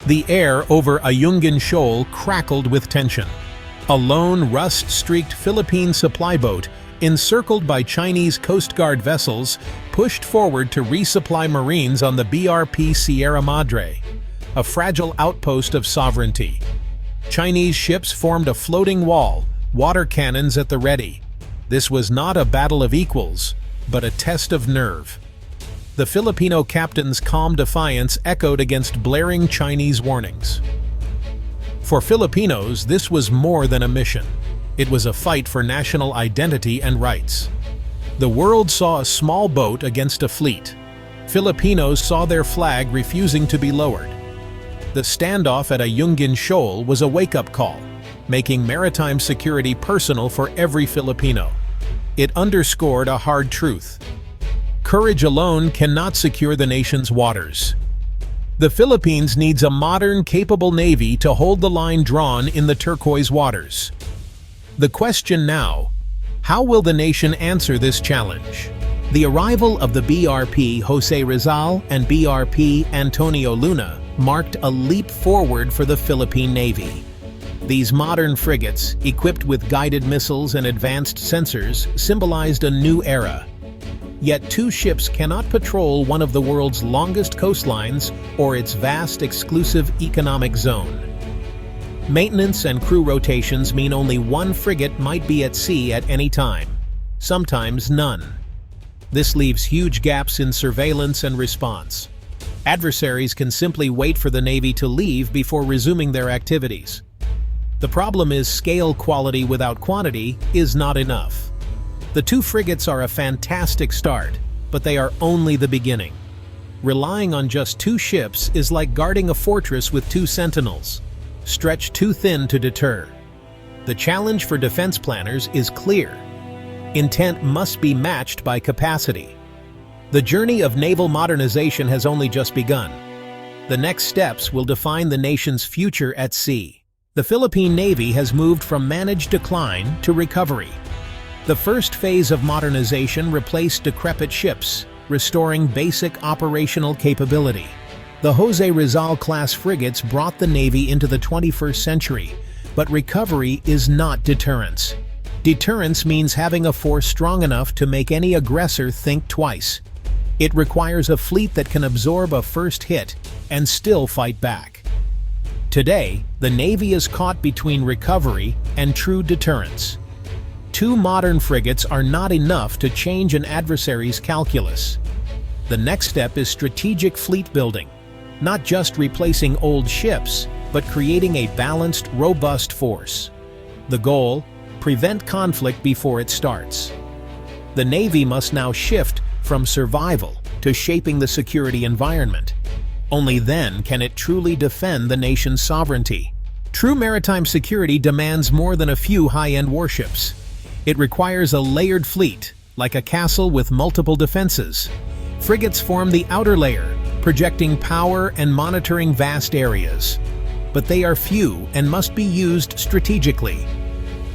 The air over Ayungin Shoal crackled with tension. A lone, rust-streaked Philippine supply boat, encircled by Chinese Coast Guard vessels, pushed forward to resupply Marines on the BRP Sierra Madre, a fragile outpost of sovereignty. Chinese ships formed a floating wall, water cannons at the ready. This was not a battle of equals, but a test of nerve. The Filipino captain's calm defiance echoed against blaring Chinese warnings. For Filipinos, this was more than a mission. It was a fight for national identity and rights. The world saw a small boat against a fleet. Filipinos saw their flag refusing to be lowered. The standoff at Ayungin Shoal was a wake-up call, making maritime security personal for every Filipino. It underscored a hard truth. Courage alone cannot secure the nation's waters. The Philippines needs a modern, capable navy to hold the line drawn in the turquoise waters. The question now: how will the nation answer this challenge? The arrival of the BRP Jose Rizal and BRP Antonio Luna marked a leap forward for the Philippine Navy. These modern frigates, equipped with guided missiles and advanced sensors, symbolized a new era. Yet two ships cannot patrol one of the world's longest coastlines or its vast exclusive economic zone. Maintenance and crew rotations mean only one frigate might be at sea at any time, sometimes none. This leaves huge gaps in surveillance and response. Adversaries can simply wait for the Navy to leave before resuming their activities. The problem is scale quality without quantity is not enough. The two frigates are a fantastic start, but they are only the beginning. Relying on just two ships is like guarding a fortress with two sentinels, stretched too thin to deter. The challenge for defense planners is clear. Intent must be matched by capacity. The journey of naval modernization has only just begun. The next steps will define the nation's future at sea. The Philippine Navy has moved from managed decline to recovery. The first phase of modernization replaced decrepit ships, restoring basic operational capability. The Jose Rizal-class frigates brought the Navy into the 21st century, but recovery is not deterrence. Deterrence means having a force strong enough to make any aggressor think twice. It requires a fleet that can absorb a first hit and still fight back. Today, the Navy is caught between recovery and true deterrence. Two modern frigates are not enough to change an adversary's calculus. The next step is strategic fleet building, not just replacing old ships, but creating a balanced, robust force. The goal: prevent conflict before it starts. The Navy must now shift from survival to shaping the security environment. Only then can it truly defend the nation's sovereignty. True maritime security demands more than a few high-end warships. It requires a layered fleet, like a castle with multiple defenses. Frigates form the outer layer, projecting power and monitoring vast areas. But they are few and must be used strategically.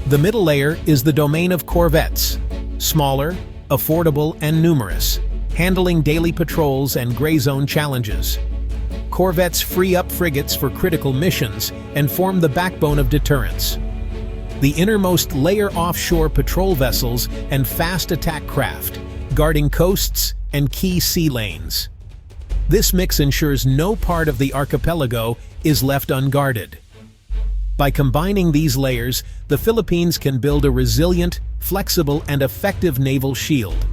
The middle layer is the domain of corvettes, smaller, affordable, and numerous, handling daily patrols and gray zone challenges. Corvettes free up frigates for critical missions and form the backbone of deterrence. The innermost layer offshore patrol vessels and fast attack craft, guarding coasts and key sea lanes. This mix ensures no part of the archipelago is left unguarded. By combining these layers, the Philippines can build a resilient, flexible, and effective naval shield.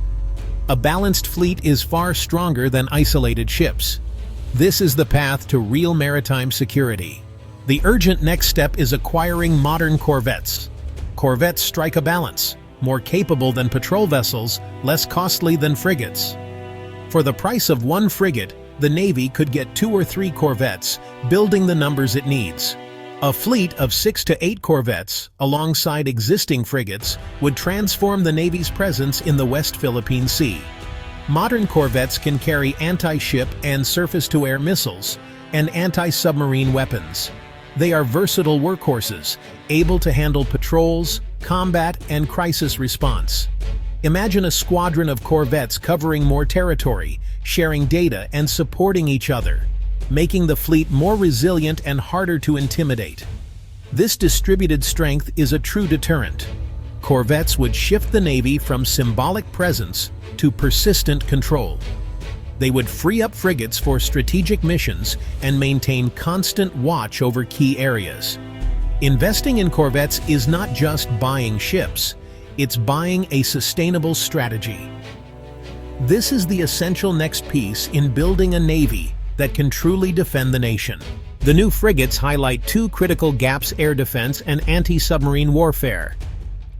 A balanced fleet is far stronger than isolated ships. This is the path to real maritime security. The urgent next step is acquiring modern corvettes. Corvettes strike a balance, more capable than patrol vessels, less costly than frigates. For the price of one frigate, the Navy could get 2 or 3 corvettes, building the numbers it needs. A fleet of 6 to 8 corvettes, alongside existing frigates, would transform the Navy's presence in the West Philippine Sea. Modern corvettes can carry anti-ship and surface-to-air missiles and anti-submarine weapons. They are versatile workhorses, able to handle patrols, combat, and crisis response. Imagine a squadron of corvettes covering more territory, sharing data, and supporting each other. making the fleet more resilient and harder to intimidate. This distributed strength is a true deterrent. Corvettes would shift the Navy from symbolic presence to persistent control. They would free up frigates for strategic missions and maintain constant watch over key areas. Investing in corvettes is not just buying ships, it's buying a sustainable strategy. This is the essential next piece in building a Navy that can truly defend the nation. The new frigates highlight two critical gaps: air defense and anti-submarine warfare.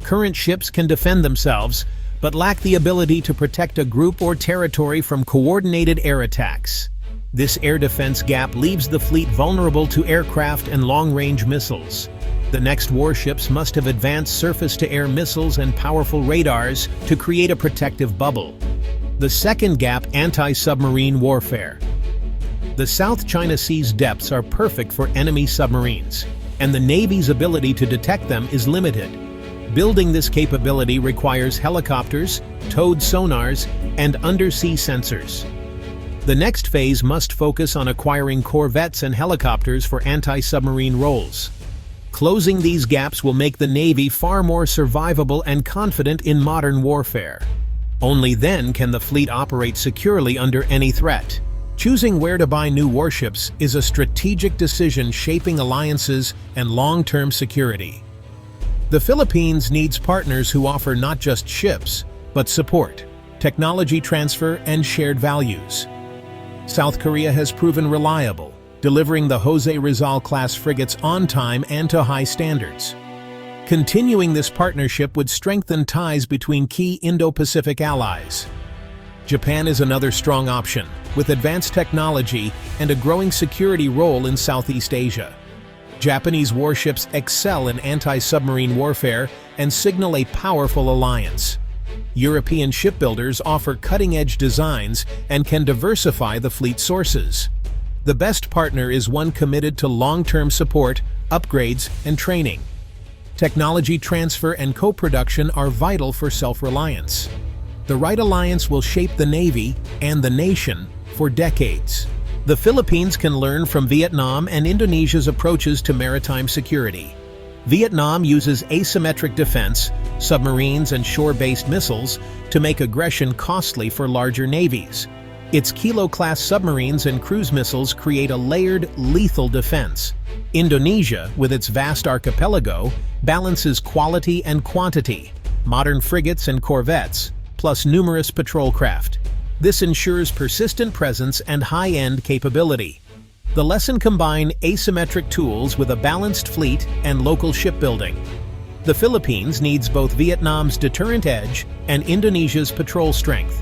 Current ships can defend themselves, but lack the ability to protect a group or territory from coordinated air attacks. This air defense gap leaves the fleet vulnerable to aircraft and long-range missiles. The next warships must have advanced surface-to-air missiles and powerful radars to create a protective bubble. The second gap: anti-submarine warfare. The South China Sea's depths are perfect for enemy submarines, and the Navy's ability to detect them is limited. Building this capability requires helicopters, towed sonars, and undersea sensors. The next phase must focus on acquiring corvettes and helicopters for anti-submarine roles. Closing these gaps will make the Navy far more survivable and confident in modern warfare. Only then can the fleet operate securely under any threat. Choosing where to buy new warships is a strategic decision shaping alliances and long-term security. The Philippines needs partners who offer not just ships, but support, technology transfer, and shared values. South Korea has proven reliable, delivering the Jose Rizal-class frigates on time and to high standards. Continuing this partnership would strengthen ties between key Indo-Pacific allies. Japan is another strong option, with advanced technology and a growing security role in Southeast Asia. Japanese warships excel in anti-submarine warfare and signal a powerful alliance. European shipbuilders offer cutting-edge designs and can diversify the fleet sources. The best partner is one committed to long-term support, upgrades, and training. Technology transfer and co-production are vital for self-reliance. The right alliance will shape the Navy and the nation for decades. The Philippines can learn from Vietnam and Indonesia's approaches to maritime security. Vietnam uses asymmetric defense, submarines, and shore-based missiles to make aggression costly for larger navies. Its Kilo-class submarines and cruise missiles create a layered, lethal defense. Indonesia, with its vast archipelago, balances quality and quantity, modern frigates and corvettes, plus numerous patrol craft. This ensures persistent presence and high-end capability. The lesson combines asymmetric tools with a balanced fleet and local shipbuilding. The Philippines needs both Vietnam's deterrent edge and Indonesia's patrol strength.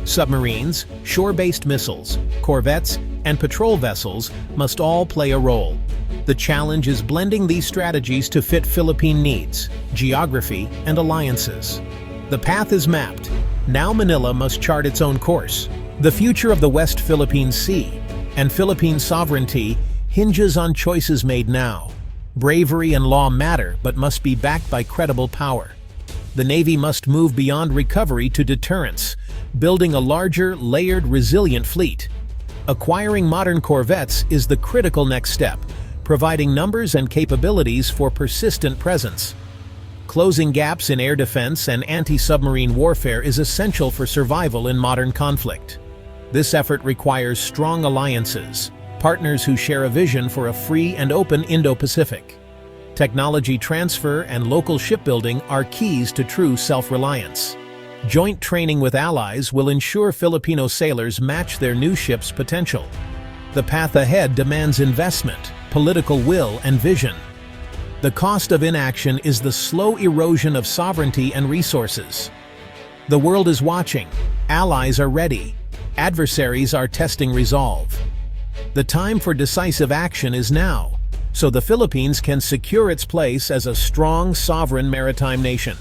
Submarines, shore-based missiles, corvettes, and patrol vessels must all play a role. The challenge is blending these strategies to fit Philippine needs, geography, and alliances. The path is mapped. Now Manila must chart its own course. The future of the West Philippine Sea and Philippine sovereignty hinges on choices made now. Bravery and law matter, but must be backed by credible power. The Navy must move beyond recovery to deterrence, building a larger, layered, resilient fleet. Acquiring modern corvettes is the critical next step, providing numbers and capabilities for persistent presence. Closing gaps in air defense and anti-submarine warfare is essential for survival in modern conflict. This effort requires strong alliances, partners who share a vision for a free and open Indo-Pacific. Technology transfer and local shipbuilding are keys to true self-reliance. Joint training with allies will ensure Filipino sailors match their new ships' potential. The path ahead demands investment, political will, and vision. The cost of inaction is the slow erosion of sovereignty and resources. The world is watching. Allies are ready. Adversaries are testing resolve. The time for decisive action is now, so the Philippines can secure its place as a strong, sovereign maritime nation.